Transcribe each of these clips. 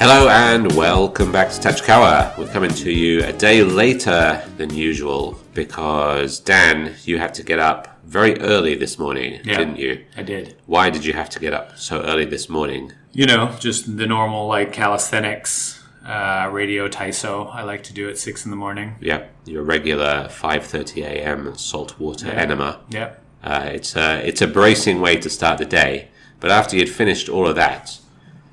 Hello and welcome back to Tachikawa. We're coming to you a day later than usual because, Dan, you had to get up very early this morning, didn't you? I did. Why did you have to get up so early this morning? You know, just the normal calisthenics, radio taiso I like to do at 6 in the morning. Yeah, your regular 5:30 a.m. saltwater enema. Yeah. It's a bracing way to start the day, but after you'd finished all of that,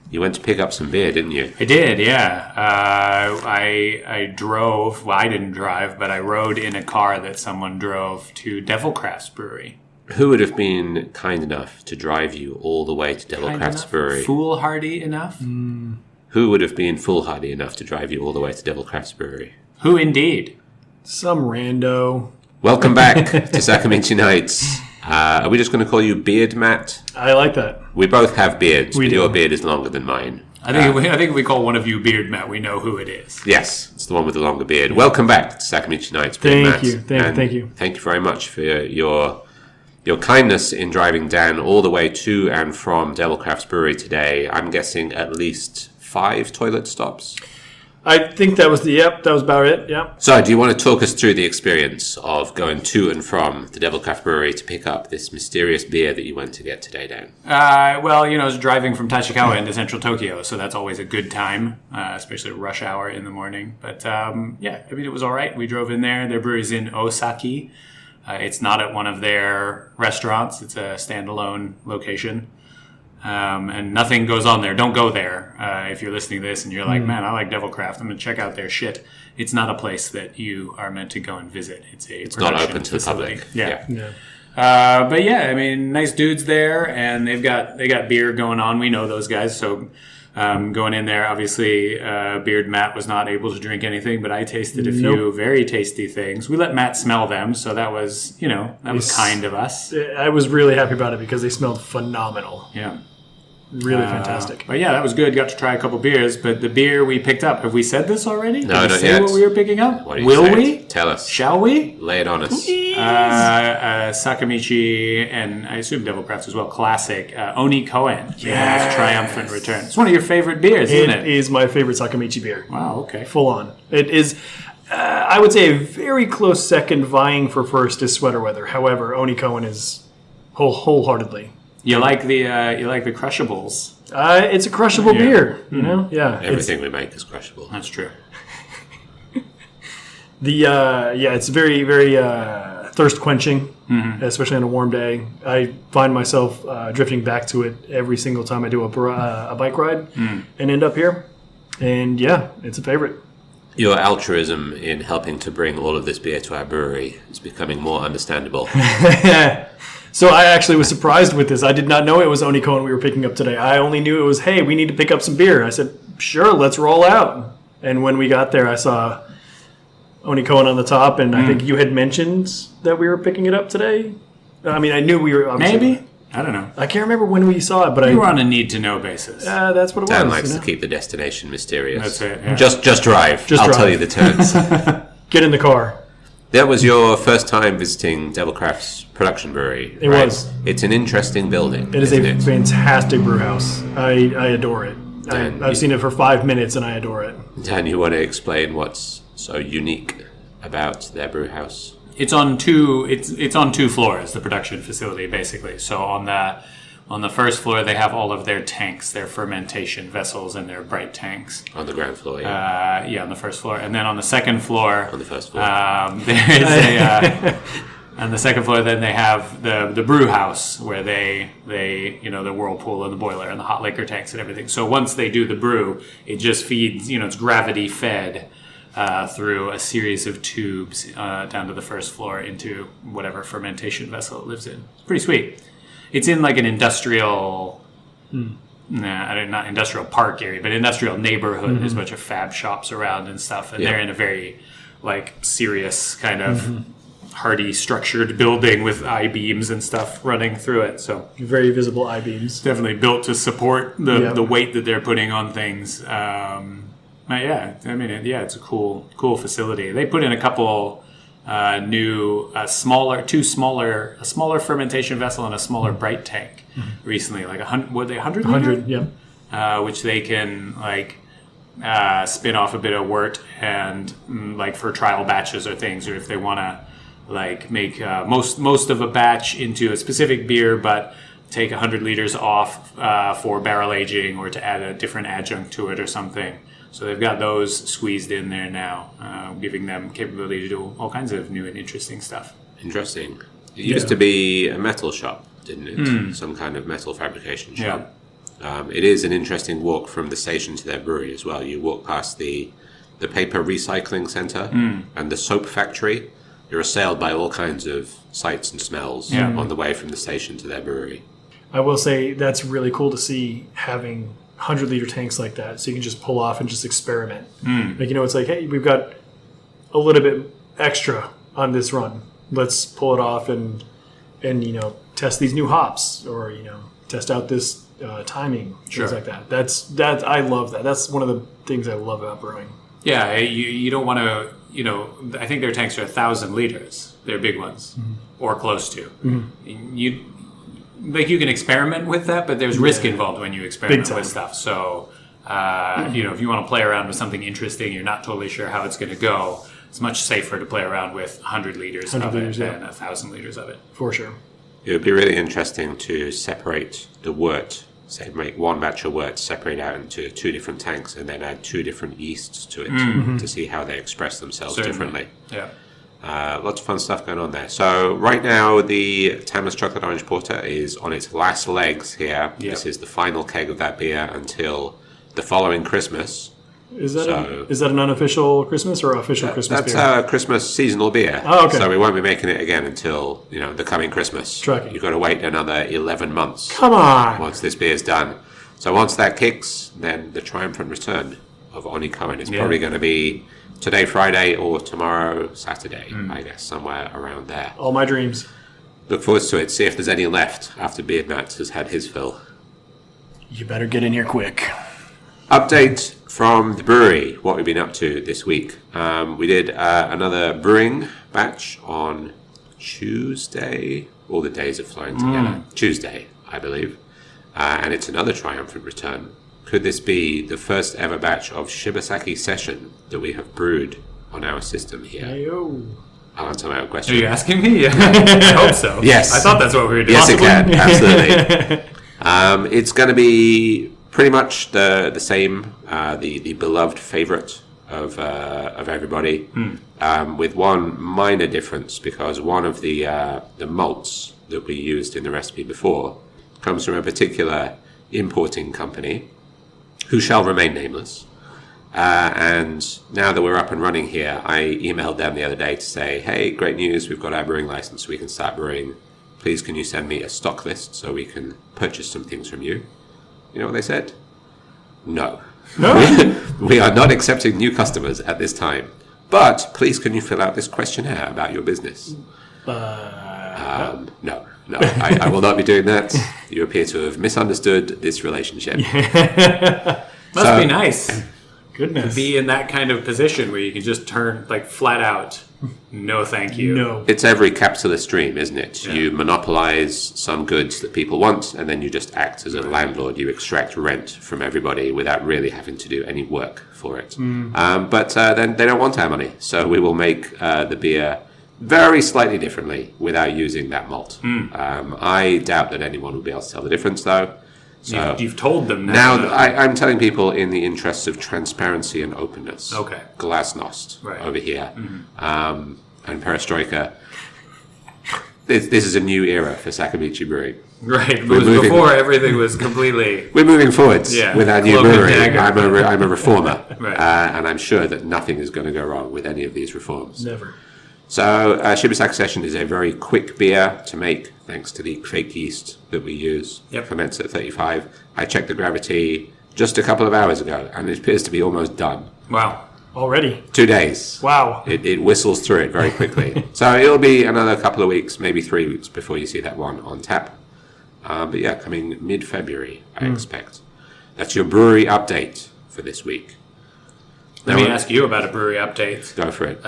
you went to pick up some beer, didn't you? I did, yeah. I drove. Well, I didn't drive, but I rode in a car that someone drove to Devil Craft's Brewery. Who would have been kind enough to drive you all the way to Devil Craft's Brewery? Foolhardy enough? Who would have been foolhardy enough to drive you all the way to Devil Craft's Brewery? Who indeed? Some rando. Welcome back to Sakamichi Nights. Are we just going to call you Beard Matt? I like that. We both have beards, We but do. your beard is longer than mine. I think if we call one of you Beard Matt, we know who it is. Yes, it's the one with the longer beard. Welcome back to Sakamichi Nights, Beard Matt. Thank you. Thank you very much for your kindness in driving Dan all the way to and from Devil Craft's Brewery today. I'm guessing at least 5 toilet stops. I think that was that was about it, yeah. So, do you want to talk us through the experience of going to and from the Devil Craft Brewery to pick up this mysterious beer that you went to get today, Dan? Well, I was driving from Tachikawa into central Tokyo, so that's always a good time, especially rush hour in the morning. But, it was all right. We drove in there. Their brewery's in Osaki. It's not at one of their restaurants. It's a standalone location. And nothing goes on there. Don't go there. If you're listening to this and you're like, man, I like Devil Craft, I'm going to check out their shit. It's not a place that you are meant to go and visit. It's not open to facility. the public. Yeah. But yeah, nice dudes there, and they got beer going on. We know those guys, so going in there, obviously, Beard Matt was not able to drink anything, but I tasted a few very tasty things. We let Matt smell them, so that was, was kind of us. I was really happy about it because they smelled phenomenal. Yeah. Really fantastic. But yeah, that was good. Got to try a couple beers, but the beer we picked up, have we said this already? No, Did we not say yet. what we were picking up? What do you Will say? we? Tell us. Shall we? Lay it on us. Sakamichi, and I assume Devil Craft as well, classic, Oni Koen. Yes. Triumphant return. It's one of your favorite beers, isn't it? It is my favorite Sakamichi beer. Wow, okay. Full on. It is, I would say, a very close second. Vying for first is Sweater Weather. However, Oni Koen is wholeheartedly. You like the crushables. It's a crushable beer, Yeah. Everything we make is crushable. That's true. It's very, very thirst quenching, especially on a warm day. I find myself drifting back to it every single time I do a bike ride and end up here. And yeah, it's a favorite. Your altruism in helping to bring all of this beer to our brewery is becoming more understandable. So I actually was surprised with this. I did not know it was Oni Koen we were picking up today. I only knew it was, hey, we need to pick up some beer. I said, sure, let's roll out. And when we got there, I saw Oni Koen on the top, and I think you had mentioned that we were picking it up today. I mean, I knew we were... Maybe? I don't know. I can't remember when we saw it, but we were on a need-to-know basis. That's what it Dan was. likes to keep the destination mysterious. That's it. Yeah. Just drive. I'll tell you the turns. Get in the car. That was your first time visiting Devil Craft's production brewery. It was. It's an interesting building. It is a fantastic brew house. I adore it. I've seen it for 5 minutes, and I adore it. Dan, you want to explain what's so unique about their brew house? It's on two. It's on 2 floors. The production facility, basically. So on the first floor, they have all of their tanks, their fermentation vessels, and their bright tanks. On the ground floor, yeah. On the first floor, and then on the second floor, On the first floor. there is a. On the second floor, then they have the brew house where they the whirlpool and the boiler and the hot liquor tanks and everything. So once they do the brew, it just feeds. It's gravity fed. Through a series of tubes down to the first floor into whatever fermentation vessel it lives in. It's pretty sweet. It's in like an industrial, not industrial park area, but industrial neighborhood. There's a bunch of fab shops around and stuff, and they're in a very serious kind of hardy structured building with I-beams and stuff running through it. So very visible I-beams. Definitely built to support the weight that they're putting on things. It's a cool facility. They put in a couple new, a smaller fermentation vessel and a smaller bright tank recently. Like 100, were they 100? 100, yeah. Which they can spin off a bit of wort and like for trial batches or things, or if they want to like make most of a batch into a specific beer, but take 100 liters off for barrel aging or to add a different adjunct to it or something. So they've got those squeezed in there now, giving them capability to do all kinds of new and interesting stuff. Interesting. It used to be a metal shop, didn't it? Some kind of metal fabrication shop. Yeah. It is an interesting walk from the station to their brewery as well. You walk past the paper recycling center and the soap factory. You're assailed by all kinds of sights and smells on the way from the station to their brewery. I will say that's really cool to see, having 100-liter tanks like that, so you can just pull off and just experiment. Like, it's like, hey, we've got a little bit extra on this run. Let's pull it off and test these new hops, or test out this timing, things like that. That I love that. That's one of the things I love about brewing. Yeah, you don't want to. I think their tanks are 1,000 liters. They're big ones, or close to. You can experiment with that, but there's risk involved when you experiment with stuff. So, if you want to play around with something interesting, you're not totally sure how it's going to go. It's much safer to play around with 100 liters of it than 1,000 liters of it. For sure. It would be really interesting to separate the wort, say make one batch of wort, separate out into 2 different tanks, and then add 2 different yeasts to it to see how they express themselves differently. Yeah. Lots of fun stuff going on there. So right now the Tama's Chocolate Orange Porter is on its last legs here. Yep. This is the final keg of that beer until the following Christmas. Is that an unofficial Christmas or official Christmas beer? That's a Christmas seasonal beer. Oh, okay. So we won't be making it again until the coming Christmas. Trucking. You've got to wait another 11 months. Come on! Once this beer's done. So once that kicks, then the triumphant return of Onikoen is probably going to be today, Friday, or tomorrow, Saturday, I guess, somewhere around there. All my dreams. Look forward to it. See if there's any left after Beard Nuts has had his fill. You better get in here quick. Update from the brewery, what we've been up to this week. We did another brewing batch on Tuesday. All the days are flying together. Tuesday, I believe. And it's another triumphant return. Could this be the first ever batch of Shibasaki Session that we have brewed on our system here? Hey-o. I'll answer my own question. Are you asking me? I hope so. Yes. I thought that's what we were doing. Yes, it can. Absolutely. It's going to be pretty much the same, the beloved favorite of everybody, with one minor difference, because one of the malts that we used in the recipe before comes from a particular importing company who shall remain nameless. And now that we're up and running here, I emailed them the other day to say, hey, great news, we've got our brewing license, we can start brewing. Please can you send me a stock list so we can purchase some things from you? You know what they said? No. We are not accepting new customers at this time. But please can you fill out this questionnaire about your business? No, I will not be doing that. You appear to have misunderstood this relationship. Must be nice. Goodness. To be in that kind of position where you can just turn flat out. No, thank you. No. It's every capitalist dream, isn't it? Yeah. You monopolize some goods that people want, and then you just act as a landlord. You extract rent from everybody without really having to do any work for it. But then they don't want our money, so we will make the beer very slightly differently without using that malt. I doubt that anyone will be able to tell the difference, though. So you've told them now. I'm telling people in the interests of transparency and openness. Okay. Glasnost over here, and Perestroika. This is a new era for Sakamichi Brewing. Right. Before everything was completely. We're moving forwards with our new brewery. I'm a reformer, right. And I'm sure that nothing is going to go wrong with any of these reforms. Never. So Shibasaki Session is a very quick beer to make, thanks to the fake yeast that we use. Ferments at 35. I checked the gravity just a couple of hours ago, and it appears to be almost done. Wow. Already? 2 days. Wow. It whistles through it very quickly. So it'll be another couple of weeks, maybe 3 weeks, before you see that one on tap. But yeah, coming mid-February, I expect. That's your brewery update for this week. Let me ask you about a brewery update. Go for it.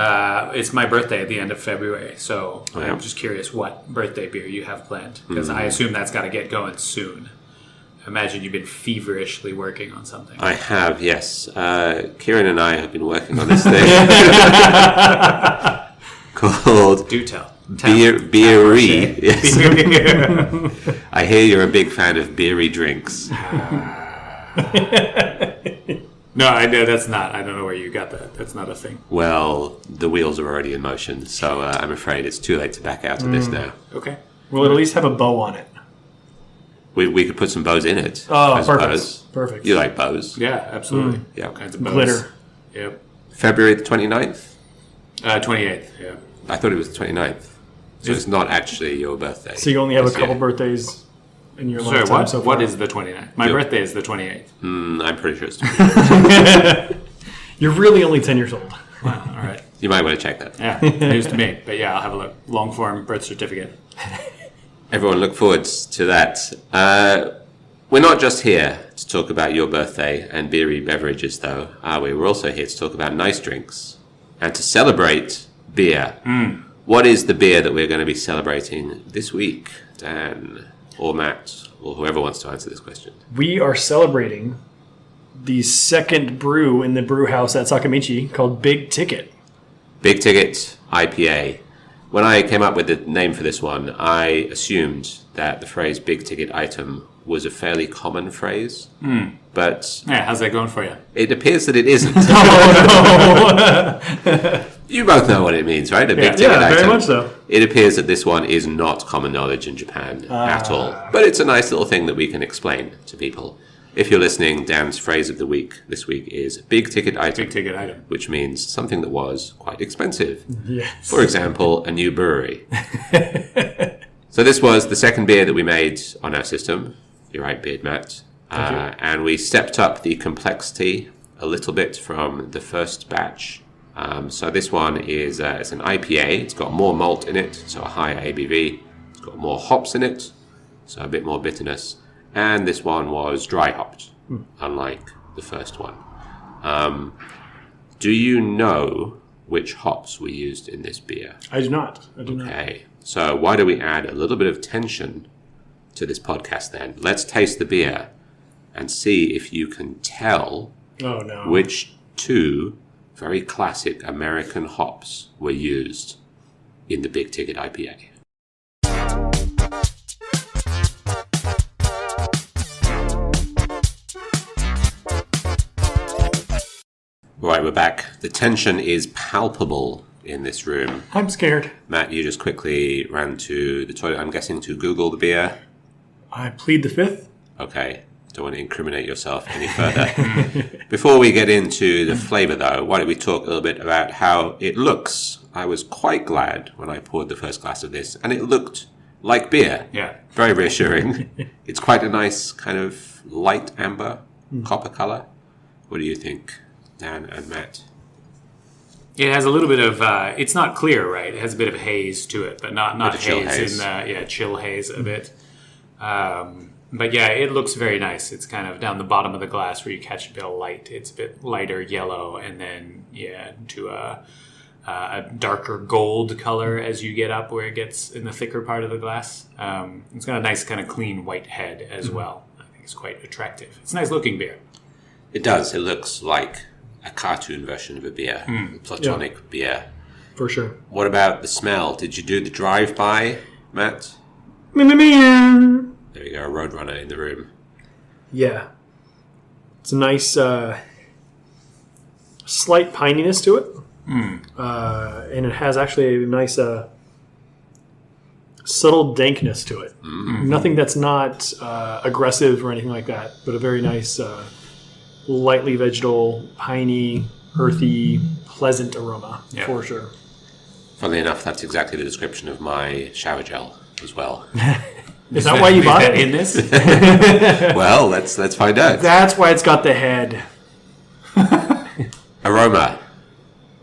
It's my birthday at the end of February, so I'm just curious what birthday beer you have planned, because I assume that's got to get going soon. imagine you've been feverishly working on something. I have, yes. Kieran and I have been working on this thing called Do tell. Beery. Yes. I hear you're a big fan of beery drinks. No, I know that's not. I don't know where you got that. That's not a thing. Well, the wheels are already in motion, so I'm afraid it's too late to back out of this now. Okay. We'll at least have a bow on it. We could put some bows in it. Oh, I perfect. suppose. Perfect. You like bows? Yeah, absolutely. Yeah. All kinds of bows. Glitter. Yep. February the 29th? 28th, yeah. I thought it was the 29th. So it's not actually your birthday. So you only have a this couple year. birthdays in your Sorry, lifetime what? so far. What is the 29th? My Yep. birthday is the 28th. I'm pretty sure it's 29th. You're really only 10 years old. Wow, all right. You might want to check that. Yeah, news to me. But yeah, I'll have a look. Long form birth certificate. Everyone look forward to that. We're not just here to talk about your birthday and beery beverages, though, are we? We're also here to talk about nice drinks and to celebrate beer. What is the beer that we're going to be celebrating this week, Dan or Matt or whoever wants to answer this question? We are celebrating the second brew in the brew house at Sakamichi called Big Ticket. Big Ticket IPA. When I came up with the name for this one, I assumed that the phrase big ticket item was a fairly common phrase. But Yeah, how's that going for you? it appears that it isn't. Oh, You both know what it means, right? A big Yeah, ticket yeah, item. very much so. It appears that this one is not common knowledge in Japan at all. But it's a nice little thing that we can explain to people. If you're listening, Dan's phrase of the week this week is big ticket item. Big ticket item. Which means something that was quite expensive. Yes. For example, a new brewery. So this was the second beer that we made on our system. You're right, Beard Matt. And we stepped up the complexity a little bit from the first batch. So this one is it's an IPA. It's got more malt in it, so a higher ABV. It's got more hops in it, so a bit more bitterness. And this one was dry hopped, unlike the first one. Do you know which hops we used in this beer? I do not. Okay, so why do we add a little bit of tension to this podcast then? Let's taste the beer and see if you can tell Oh, no. which two very classic American hops were used in the Big Ticket IPA. Right, we're back. The tension is palpable in this room. I'm scared. Matt, you just quickly ran to the toilet, I'm guessing, to Google the beer. I plead the fifth. Okay, don't want to incriminate yourself any further. Before we get into the flavour, though, why don't we talk a little bit about how it looks? I was quite glad when I poured the first glass of this, and it looked like beer. Yeah. Very reassuring. It's quite a nice kind of light amber, copper colour. What do you think, Dan and Matt? It has a little bit of. It's not clear, right? It has a bit of haze to it, but not Bit of chill haze haze. in the chill haze a bit. But yeah, it looks very nice. It's kind of down the bottom of the glass where you catch a bit of light. It's a bit lighter yellow, and then to a darker gold color as you get up where it gets in the thicker part of the glass. It's got a nice kind of clean white head as well. I think it's quite attractive. It's a nice looking beer. It does. It looks like a cartoon version of a beer, a platonic beer. For sure. What about the smell? Did you do the drive-by, Matt? Meow. There you go, a roadrunner in the room. Yeah. It's a nice slight pininess to it. And it has actually a nice subtle dankness to it. Nothing that's not aggressive or anything like that, but a very nice lightly vegetal, piney, earthy, pleasant aroma for sure. Funnily enough, that's exactly the description of my shower gel as well. Is that why you bought it? In this? Well, let's find out. That's why it's got the head. Aroma,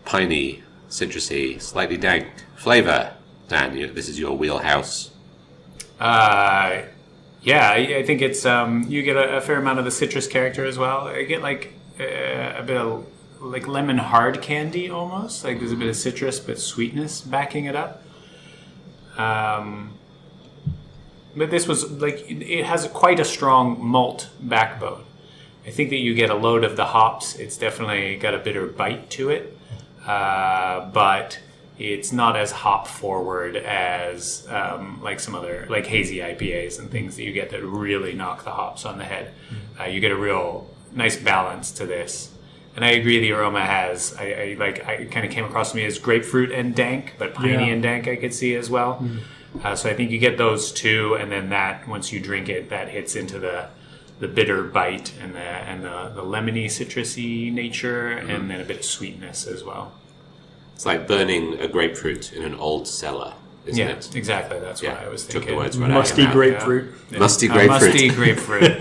piney, citrusy, slightly dank. Flavor, Dan, this is your wheelhouse. Yeah, I think it's you get a fair amount of the citrus character as well. I get like a bit of like lemon hard candy almost. Like there's a bit of citrus but sweetness backing it up. But this was like it has quite a strong malt backbone. I think that you get a load of the hops. It's definitely got a bitter bite to it, but it's not as hop forward as like some other like hazy IPAs and things that you get that really knock the hops on the head. You get a real nice balance to this. And I agree, the aroma has, I kind of came across to me as grapefruit and dank, but piney and dank I could see as well. So I think you get those two, and then that, once you drink it, that hits into the bitter bite and the lemony, citrusy nature, and then a bit of sweetness as well. It's like burning a grapefruit in an old cellar, isn't it? Exactly. That's what I was thinking. Took the words right Musty out of your mouth. grapefruit. Yeah. Musty grapefruit. Musty grapefruit.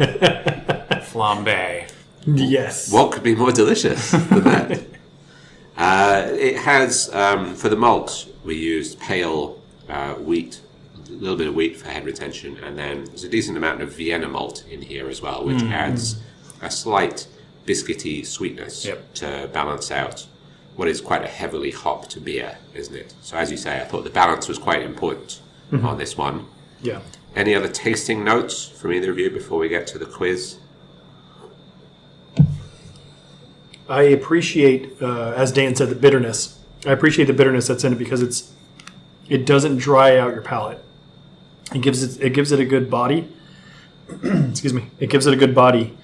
Flambe. Yes. What could be more delicious than that? It has, for the malt, we used pale wheat, a little bit of wheat for head retention, and then there's a decent amount of Vienna malt in here as well, which adds a slight biscuity sweetness to balance out what is quite a heavily hopped beer, isn't it? So as you say, I thought the balance was quite important on this one. Yeah. Any other tasting notes from either of you before we get to the quiz? I appreciate, as Dan said, the bitterness. I appreciate the bitterness that's in it because it doesn't dry out your palate. It gives it a good body. Excuse me. It gives it a good body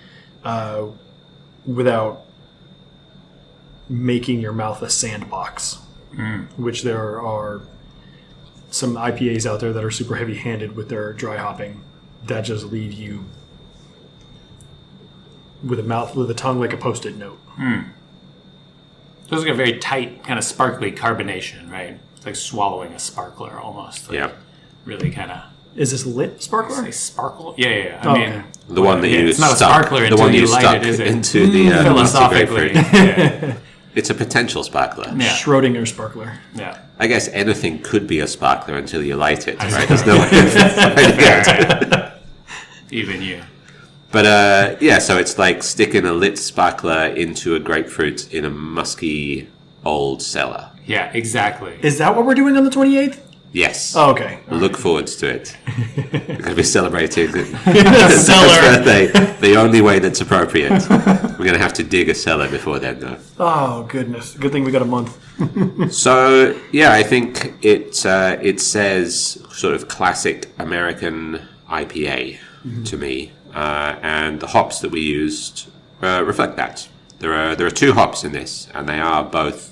without making your mouth a sandbox, which there are some IPAs out there that are super heavy-handed with their dry hopping that just leave you with a tongue like a Post-it note. Those like a very tight, kind of sparkly carbonation, right? It's like swallowing a sparkler almost. Like really kind of. Is this lit sparkler? Say sparkle? Yeah. I mean, okay. The one that you it's not stuck, a sparkler the until one you stuck light it, is it? into the Philosophically. grapefruit. It's a potential sparkler. Yeah. Schrodinger sparkler. Yeah. I guess anything could be a sparkler until you light it, right? There's no way of finding out. Even you. But so it's like sticking a lit sparkler into a grapefruit in a musky old cellar. Yeah, exactly. Is that what we're doing on the 28th? Yes. Oh, okay. Look forward to it. We're going to be celebrating Dan's Cellar. birthday the only way that's appropriate. We're going to have to dig a cellar before then, though. Oh, goodness. Good thing we got a month. So, yeah, I think it says sort of classic American IPA to me. And the hops that we used reflect that. There are two hops in this, and they are both,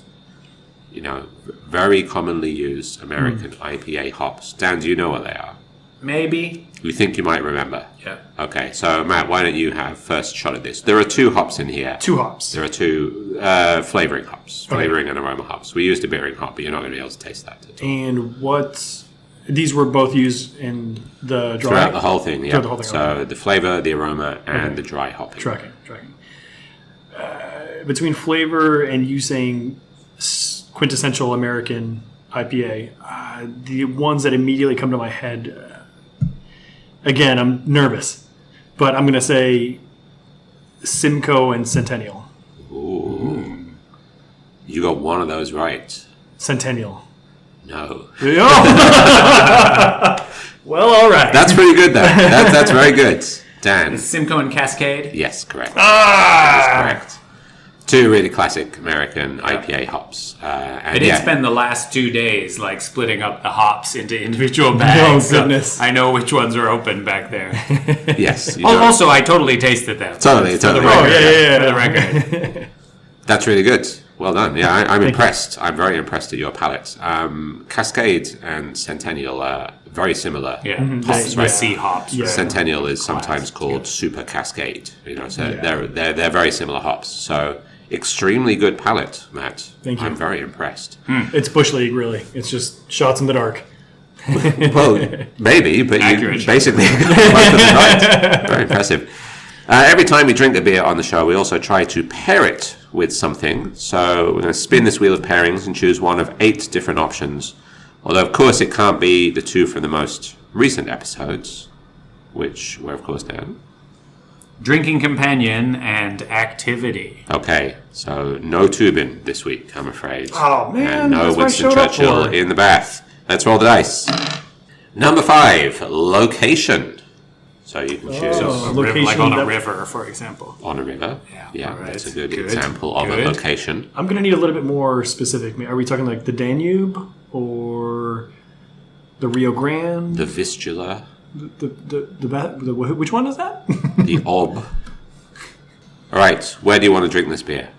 very commonly used American IPA hops. Dan, do you know what they are? Maybe. You think you might remember? Yeah. Okay, so Matt, why don't you have first shot at this? There are two hops in here. Two hops. There are two flavoring hops, flavoring and aroma hops. We used a beering hop, but you're not going to be able to taste that at all. And these were both used in the dry? Throughout the whole thing, yeah. Throughout the whole thing, So okay. the flavor, the aroma, and the dry hopping. Tracking. Between flavor and you saying quintessential American IPA, the ones that immediately come to my head, again, I'm nervous, but I'm going to say Simcoe and Centennial. Ooh. You got one of those right. Centennial. No. Well, all right. That's pretty good, though. That's very good. Dan. Simcoe and Cascade? Yes, correct. That is correct. Two really classic American IPA hops. I did spend the last 2 days like splitting up the hops into individual bags. Oh, goodness. So I know which ones are open back there. Yes. Also, I totally tasted them. Totally. For the record. That's really good. Well done. Yeah, I'm impressed. I'm very impressed at your palate. Cascade and Centennial are very similar hops, right? Sea hops. Yeah. Centennial is sometimes called Super Cascade. So they're very similar hops. So extremely good palate, Matt. Thank you. I'm very impressed. It's Bush League, really. It's just shots in the dark. Well, maybe, but Accurate. you basically both of them right. Very impressive. Every time we drink a beer on the show, we also try to pair it with something. So we're going to spin this wheel of pairings and choose one of 8 different options. Although, of course, it can't be the two from the most recent episodes, which were, of course, Dan. Drinking companion and activity. Okay, so no Tubin this week, I'm afraid. Oh, man. And no that's what I Winston showed up Churchill for. in the bath. Let's roll the dice. Number 5, location. So you can choose Like on a river, for example. on a river. Yeah, all right. that's a good example of a Good. location. I'm going to need a little bit more specific. Are we talking like the Danube or the Rio Grande? The Vistula, Which one is that? the Ob. All right, where do you want to drink this beer?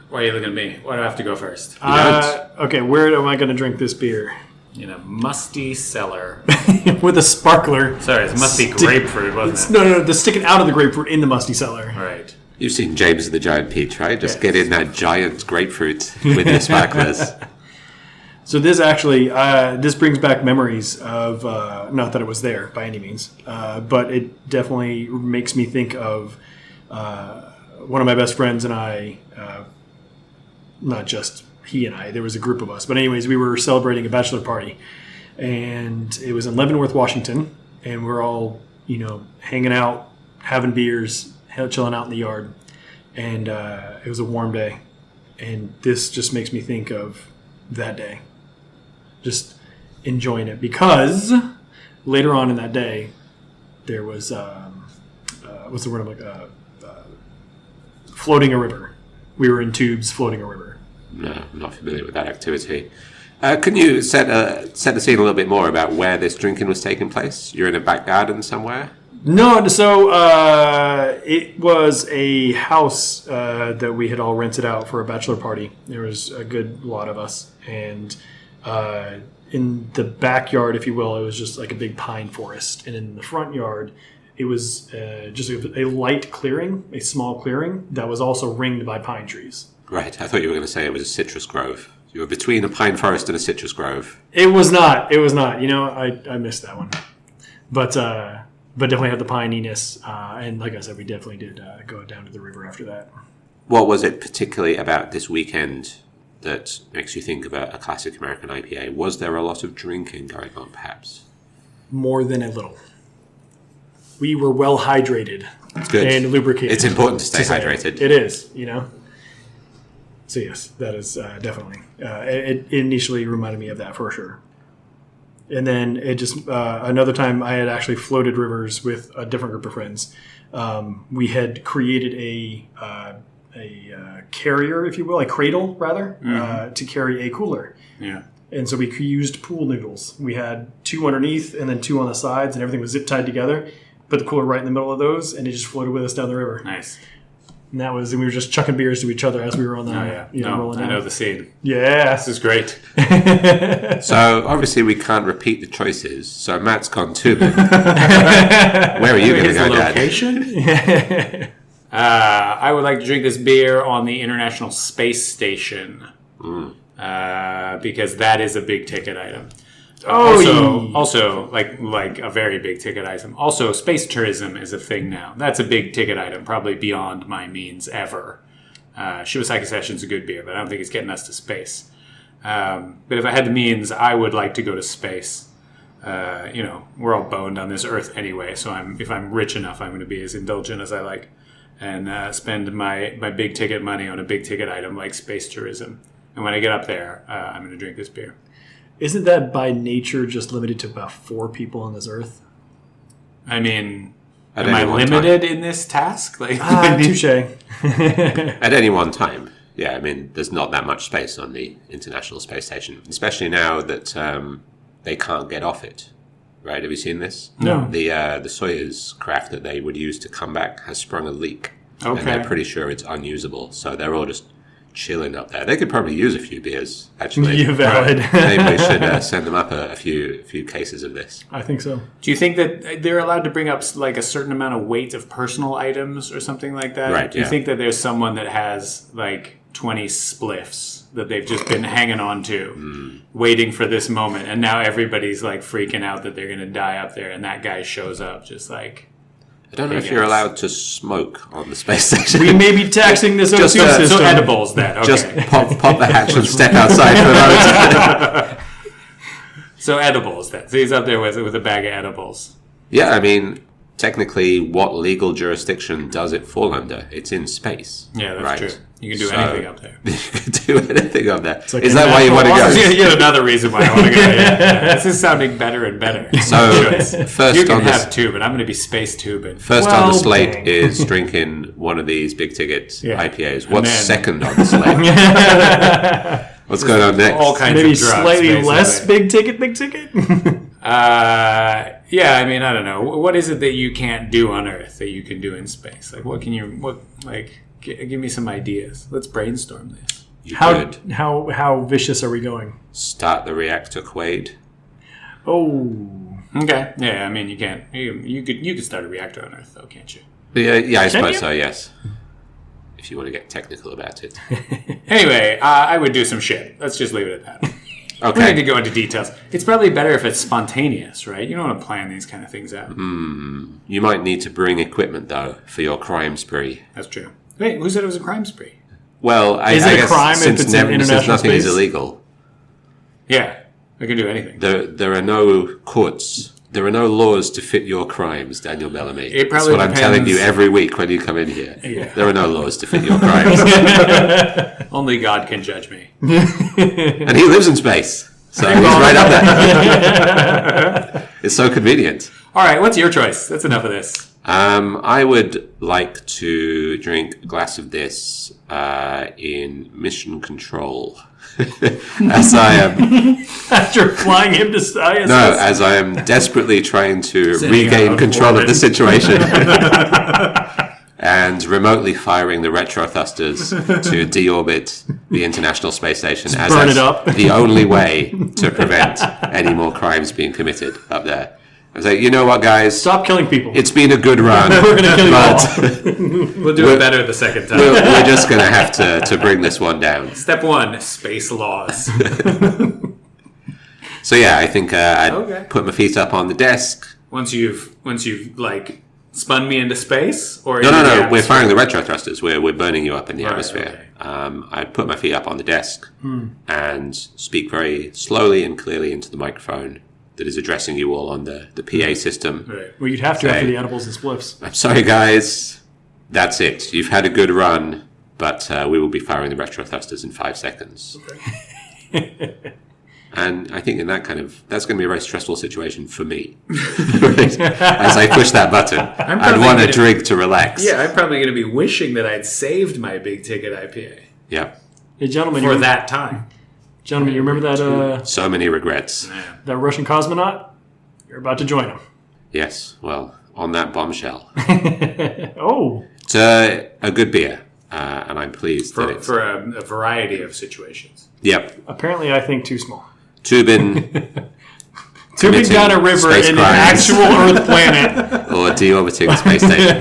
Why are you looking at me? Why do I have to go first? Okay, where am I going to drink this beer? In a musty cellar. With a sparkler. Sorry, it must be grapefruit, wasn't it? No, the sticking out of the grapefruit in the musty cellar. All right. You've seen James and the Giant Peach, right? Just get in that giant grapefruit with your sparklers. So this actually, this brings back memories of, not that it was there by any means, but it definitely makes me think of one of my best friends and I, not just he and I, there was a group of us. But anyways, we were celebrating a bachelor party, and it was in Leavenworth, Washington, and we're all, hanging out, having beers, chilling out in the yard, and it was a warm day, and this just makes me think of that day, just enjoying it, because later on in that day, there was, what's the word I'm like, floating a river. We were in tubes floating a river. No, I'm not familiar with that activity. Can you set the scene a little bit more about where this drinking was taking place? You're in a back garden somewhere? No, so it was a house that we had all rented out for a bachelor party. There was a good lot of us. And in the backyard, if you will, it was just like a big pine forest. And in the front yard, it was just a light clearing, a small clearing that was also ringed by pine trees. Right, I thought you were going to say it was a citrus grove. You were between a pine forest and a citrus grove. It was not. I missed that one. But definitely had the pininess. And like I said, we definitely did go down to the river after that. What was it particularly about this weekend that makes you think of a classic American IPA? Was there a lot of drinking going on, perhaps? More than a little. We were well hydrated. It's good. And lubricated. It's important to stay hydrated. It is, So yes, that is definitely. It initially reminded me of that for sure. And then it just another time I had actually floated rivers with a different group of friends. We had created a carrier, if you will, a cradle rather, to carry a cooler. Yeah. And so we used pool noodles. We had 2 underneath and then 2 on the sides, and everything was zip tied together. Put the cooler right in the middle of those, and it just floated with us down the river. Nice. And we were just chucking beers to each other as we were on the rolling down. I know the scene. Yeah. This is great. So, obviously, we can't repeat the choices. So, Matt's gone Tubin. Where are you going to go, Dad? Location? I would like to drink this beer on the International Space Station. Because that is a big ticket item. Also, like a very big ticket item. Also, space tourism is a thing now. That's a big ticket item, probably beyond my means ever. Shibasaki Session's a good beer, but I don't think it's getting us to space. But if I had the means, I would like to go to space. We're all boned on this earth anyway, so if I'm rich enough, I'm going to be as indulgent as I like and spend my big ticket money on a big ticket item like space tourism. And when I get up there, I'm going to drink this beer. Isn't that by nature just limited to about 4 people on this earth? I mean, At am I any one limited in this task? Touche. At any one time. Yeah, I mean, there's not that much space on the International Space Station, especially now that they can't get off it. Right? Have you seen this? No. The Soyuz craft that they would use to come back has sprung a leak. Okay. And they're pretty sure it's unusable. So they're all just chilling up there. They could probably use a few beers, actually. You're valid. Maybe we should send them up a few cases of this. I think so. Do you think that they're allowed to bring up like a certain amount of weight of personal items or something like that? Right, Do you think that there's someone that has like 20 spliffs that they've just been hanging on to, waiting for this moment, and now everybody's like freaking out that they're going to die up there, and that guy shows up just like... I don't know if you're allowed to smoke on the space station. We may be taxing this O2 system. So edibles then, okay. Just pop the hatch and step outside for a moment. So edibles then. So he's up there with a bag of edibles. Yeah, I mean, technically, what legal jurisdiction does it fall under? It's in space. Yeah, that's right? true. You can do anything up there. You can do anything up there. like Is that why you want to go? Yet another reason why I want to go. Yeah. This is sounding better and better. So, first you can on have the, tubing. I'm going to be space tubing. first on the Well, slate dang. is drinking one of these big ticket IPAs. What's then- second on the slate? What's going on next? All kinds Maybe of drugs. slightly basically. less big ticket. Yeah, I mean, I don't know. What is it that you can't do on Earth that you can do in space? Like, give me some ideas. Let's brainstorm this. You How could how vicious are we going? start the reactor, Quaid. Oh, Okay. Yeah, I mean, you can't. You could start a reactor on Earth, though, can't you? Yeah, I suppose you? so, yes. If you want to get technical about it. Anyway, I would do some shit. Let's just leave it at that. We need to Okay. go into details. It's probably better if it's spontaneous, right? You don't want to plan these kind of things out. You might need to bring equipment, though, for your crime spree. That's true. Wait, who said it was a crime spree? Well, Is I it a guess crime if since, it's in since international nothing is space? illegal, Yeah, I can do anything. there are no courts. There are no laws to fit your crimes, Daniel Bellamy. It That's probably what I'm telling you depends. every week when you come in here. Yeah. There are no laws to fit your crimes. Only God can judge me. And he lives in space. So he's right up there. It's so convenient. All right, what's your choice? That's enough of this. I would like to drink a glass of this in mission control. As I am after flying him to ISS. no, as I am desperately trying to Sending regain out control of orbit. the situation and remotely firing the retro thrusters to deorbit the International Space Station as burn that's it up. the only way to prevent any more crimes being committed up there. I was like, you know what, guys? Stop killing people. It's been a good run. We're gonna kill you but We'll do it better the second time. we're just going to have to bring this one down. Step 1, space laws. So yeah, I think I'd Okay. put my feet up on the desk. Once you've like spun me into space, or No, into the we're atmosphere? firing the retro thrusters. We're burning you up in the Right, atmosphere. okay. I'd put my feet up on the desk and speak very slowly and clearly into the microphone that is addressing you all on the PA system. Right. well, you'd have to Say- after the edibles and spliffs. I'm sorry, guys. That's it. You've had a good run, but we will be firing the retro thrusters in 5 seconds. And I think in that's going to be a very stressful situation for me. Right? As I push that button, I'd probably want a gonna- drink to relax. Yeah, I'm probably going to be wishing that I'd saved my big ticket IPA Yeah. Hey, gentlemen, for you, that time. gentlemen, you remember that So many regrets. that Russian cosmonaut? You're about to join him. Yes. Well, on that bombshell. Oh, It's a good beer, and I'm pleased that it's... For a variety of situations. Yep. apparently I think too small. Tubin Tubing committing down a river space in an crimes. actual Earth planet. or deorbiting the space station.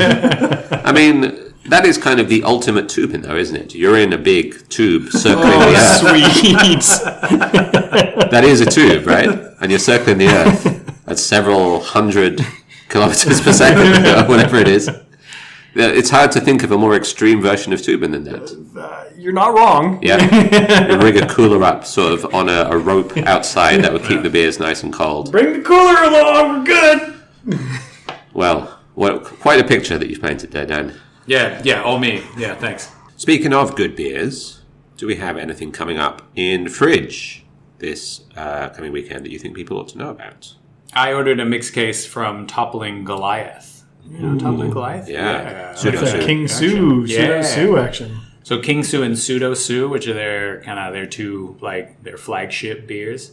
I mean, that is kind of the ultimate tubing, though, isn't it? You're in a big tube circling the Earth. Sweet. That is a tube, right? And you're circling the Earth at several hundred kilometers per second, or whatever it is. It's hard to think of a more extreme version of tubing than that. You're not wrong. Yeah. You rig a cooler up sort of on a rope outside that would keep the beers nice and cold. Bring the cooler along. We're good. Well, quite a picture that you've painted there, Dan. Yeah, all me. Yeah, thanks. Speaking of good beers, do we have anything coming up in Fridge this coming weekend that you think people ought to know about? I ordered a mixed case from Toppling Goliath. You know Toppling Goliath? Yeah. That's Pseudo that Sue. King Sue, Yeah. Sue action. So King Sue and Pseudo Sue, which are their two their flagship beers.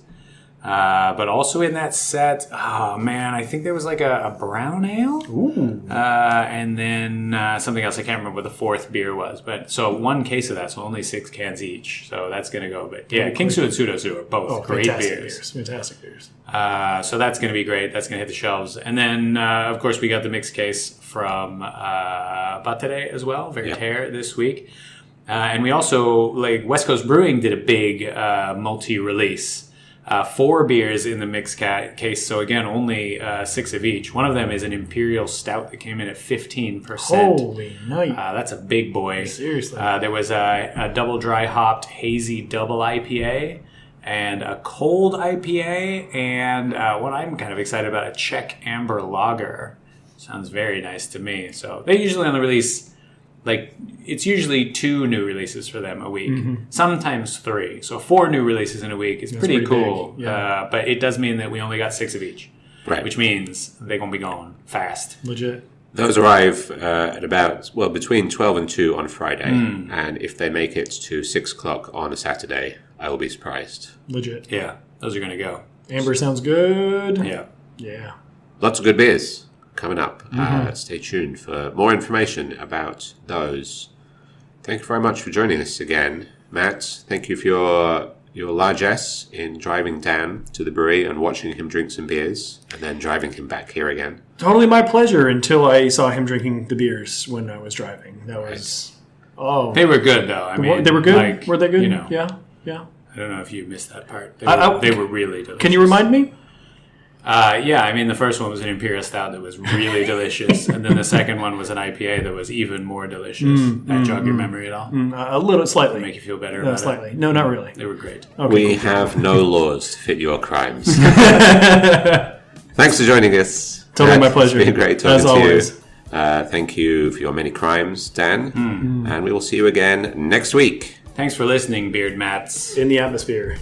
But also in that set, oh man, I think there was like a brown ale. Ooh. And then something else. I can't remember what the fourth beer was. But so one case of that, so only 6 cans each. So that's going to go. But yeah, King Sue and Pseudo Sue are both great beers. Fantastic beers. So that's going to be great. That's going to hit the shelves. And then, of course, we got the mixed case from Battere as well, Veriter this week. And we also, West Coast Brewing did a big multi-release. 4 beers in the mixed case. So again, only 6 of each. One of them is an Imperial Stout that came in at 15%. Holy night. That's a big boy. Seriously. There was a double dry hopped hazy double IPA and a cold IPA and what I'm kind of excited about, a Czech amber lager. Sounds very nice to me. So they usually only release, like, it's usually 2 new releases for them a week, sometimes 3. So 4 new releases in a week is pretty cool. Yeah. But it does mean that we only got 6 of each, Right. which means they're going to be going fast. Legit. Those arrive at about, between 12 and 2 on Friday. And if they make it to 6 o'clock on a Saturday, I will be surprised. Legit. Yeah, those are going to go. Amber sounds good. Yeah. Yeah. Lots of good beers coming up. Stay tuned for more information about those. Thank you very much for joining us again, Matt. Thank you for your largesse in driving Dan to the brewery and watching him drink some beers and then driving him back here again. Totally my pleasure until I saw him drinking the beers when I was driving. That was... Oh. They were good, though. I mean, They were good? like, were they good? You know, Yeah. Yeah. I don't know if you missed that part. I- They were really delicious. Can you remind me? Yeah, I mean, the first one was an Imperial Stout that was really delicious. And then the second one was an IPA that was even more delicious. That jog your memory at all? A little, slightly. Make you feel better about Slightly. it? No, not really. They were great. Okay, We cool. have no laws to fit your crimes. Thanks for joining us. Totally Matt, my pleasure. It's been great talking As to always. you. Thank you for your many crimes, Dan. And we will see you again next week. Thanks for listening, Beard Mats. In the atmosphere.